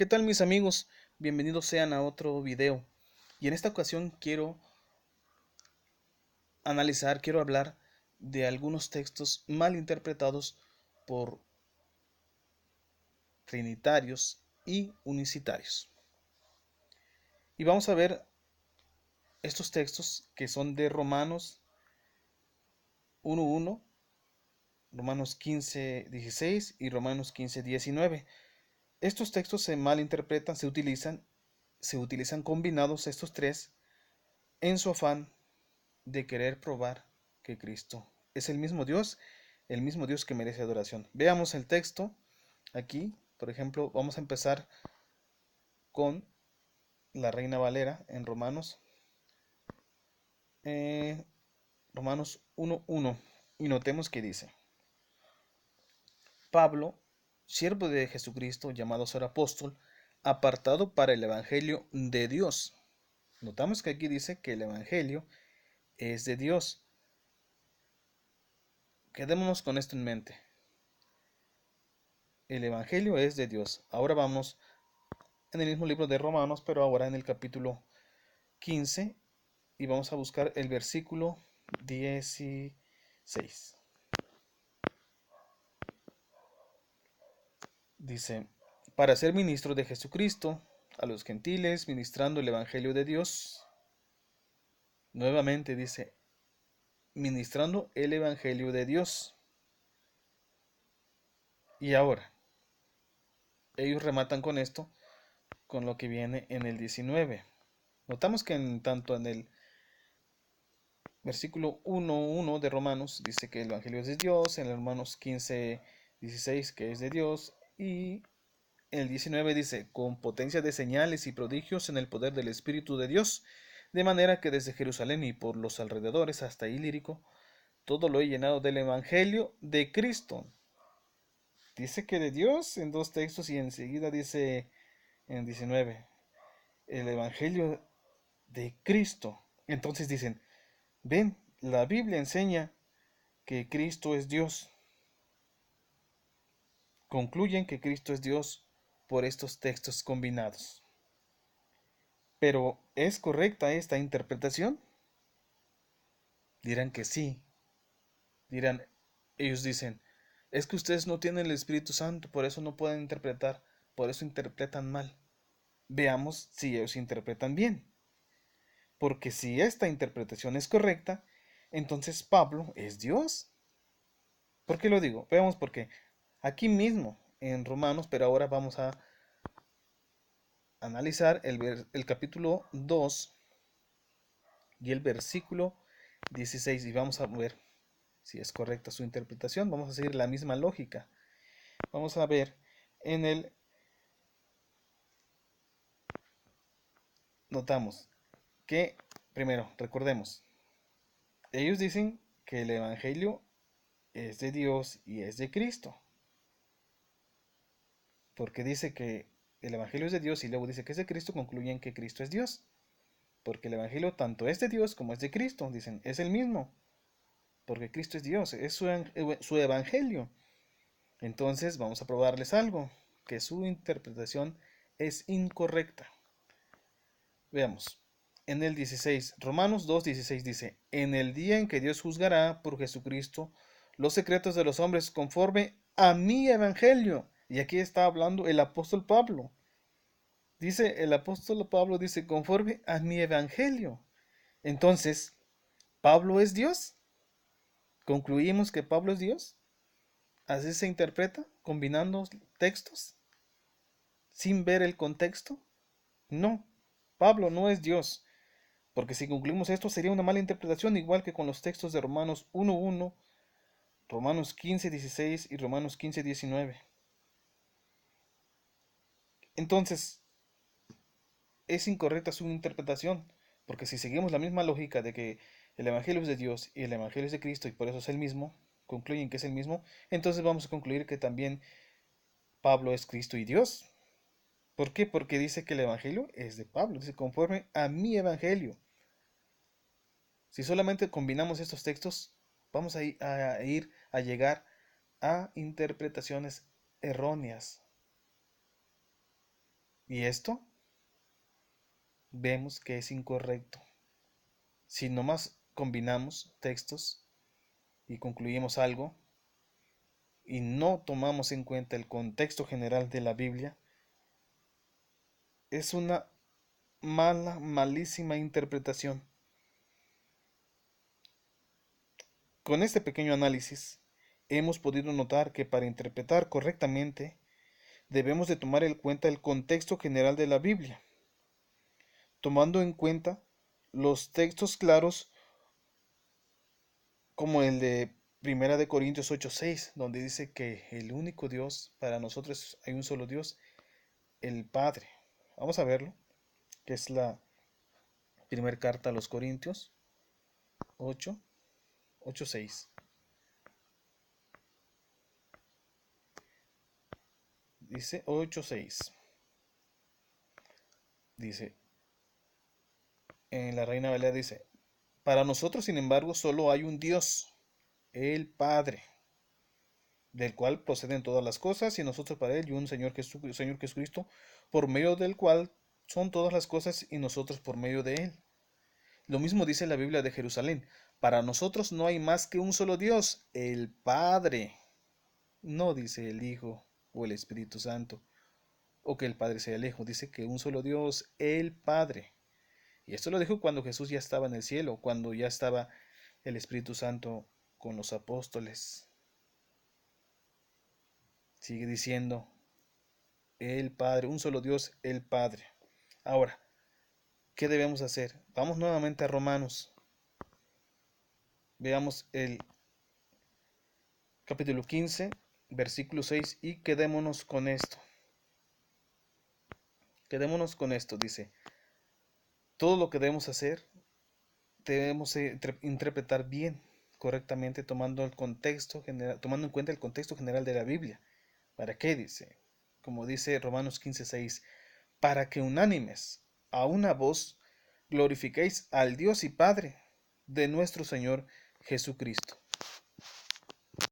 ¿Qué tal mis amigos? Bienvenidos sean a otro video. Y en esta ocasión quiero hablar de algunos textos mal interpretados por trinitarios y unicitarios. Y vamos a ver estos textos que son de Romanos 1:1, Romanos 15:16 y Romanos 15:19. Estos textos se malinterpretan, se utilizan combinados estos tres en su afán de querer probar que Cristo es el mismo Dios que merece adoración. Veamos el texto aquí, por ejemplo, vamos a empezar con la Reina Valera en eh, Romanos 1:1 y notemos que dice, Pablo, siervo de Jesucristo, llamado a ser apóstol, apartado para el Evangelio de Dios. Notamos que aquí dice que el Evangelio es de Dios. Quedémonos con esto en mente. El Evangelio es de Dios. Ahora vamos en el mismo libro de Romanos, pero ahora en el capítulo 15 y vamos a buscar el versículo 16. Dice, para ser ministro de Jesucristo, a los gentiles, ministrando el Evangelio de Dios. Nuevamente dice, ministrando el Evangelio de Dios. Y ahora, ellos rematan con esto, con lo que viene en el 19. Notamos que tanto en el versículo 1:1 de Romanos dice que el Evangelio es de Dios, en Romanos 15:16 que es de Dios, y el 19 dice, con potencia de señales y prodigios en el poder del Espíritu de Dios, de manera que desde Jerusalén y por los alrededores hasta Ilírico, todo lo he llenado del Evangelio de Cristo. Dice que de Dios en dos textos y enseguida dice en 19, el Evangelio de Cristo. Entonces dicen, ven, la Biblia enseña que Cristo es Dios. Concluyen que Cristo es Dios por estos textos combinados. Pero, ¿es correcta esta interpretación? Dirán que sí. Dirán, ellos dicen, es que ustedes no tienen el Espíritu Santo, por eso no pueden interpretar, por eso interpretan mal. Veamos si ellos interpretan bien. Porque si esta interpretación es correcta, entonces Pablo es Dios. ¿Por qué lo digo? Veamos por qué. Aquí mismo, en Romanos, pero ahora vamos a analizar el capítulo 2 y el versículo 16 y vamos a ver si es correcta su interpretación. Vamos a seguir la misma lógica. Vamos a ver en el... Notamos que, primero, recordemos, ellos dicen que el Evangelio es de Dios y es de Cristo. Porque dice que el Evangelio es de Dios y luego dice que es de Cristo, concluyen que Cristo es Dios. Porque el Evangelio tanto es de Dios como es de Cristo. Dicen, es el mismo. Porque Cristo es Dios, es su Evangelio. Entonces vamos a probarles algo, que su interpretación es incorrecta. Veamos. En el 16, Romanos 2:16 dice, en el día en que Dios juzgará por Jesucristo los secretos de los hombres conforme a mi evangelio. Y aquí está hablando el apóstol Pablo. Dice, el apóstol Pablo dice, conforme a mi evangelio. Entonces, ¿Pablo es Dios? ¿Concluimos que Pablo es Dios? ¿Así se interpreta? ¿Combinando textos? ¿Sin ver el contexto? No, Pablo no es Dios. Porque si concluimos esto sería una mala interpretación, igual que con los textos de Romanos 1:1, Romanos 15:16 y Romanos 15:19. Entonces, es incorrecta su interpretación, porque si seguimos la misma lógica de que el Evangelio es de Dios y el Evangelio es de Cristo y por eso es el mismo, concluyen que es el mismo, entonces vamos a concluir que también Pablo es Cristo y Dios. ¿Por qué? Porque dice que el Evangelio es de Pablo, dice conforme a mi Evangelio. Si solamente combinamos estos textos, vamos a llegar a interpretaciones erróneas. Y esto vemos que es incorrecto. Si nomás combinamos textos y concluimos algo y no tomamos en cuenta el contexto general de la Biblia, es una malísima interpretación. Con este pequeño análisis, hemos podido notar que para interpretar correctamente debemos de tomar en cuenta el contexto general de la Biblia, tomando en cuenta los textos claros como el de Primera de Corintios 8:6, donde dice que el único Dios, para nosotros hay un solo Dios, el Padre. Vamos a verlo, que es la primera carta a los Corintios 8:6. Dice 8:6. Dice, en la Reina Valera dice, para nosotros, sin embargo, solo hay un Dios, el Padre, del cual proceden todas las cosas, y nosotros para él, y un Señor Jesucristo, por medio del cual son todas las cosas, y nosotros por medio de él. Lo mismo dice la Biblia de Jerusalén. Para nosotros no hay más que un solo Dios, el Padre. No dice el Hijo o el Espíritu Santo, o que el Padre sea el Hijo. Dice que un solo Dios, el Padre. Y esto lo dijo cuando Jesús ya estaba en el cielo, cuando ya estaba el Espíritu Santo con los apóstoles. Sigue diciendo, el Padre, un solo Dios, el Padre. Ahora, ¿qué debemos hacer? Vamos nuevamente a Romanos. Veamos el capítulo 15, versículo 6 y quedémonos con esto. Quedémonos con esto, dice, todo lo que debemos hacer, debemos interpretar bien, correctamente, tomando el contexto general, tomando en cuenta el contexto general de la Biblia. ¿Para qué? Dice, como dice Romanos 15:6, para que unánimes, a una voz, glorifiquéis al Dios y Padre de nuestro Señor Jesucristo.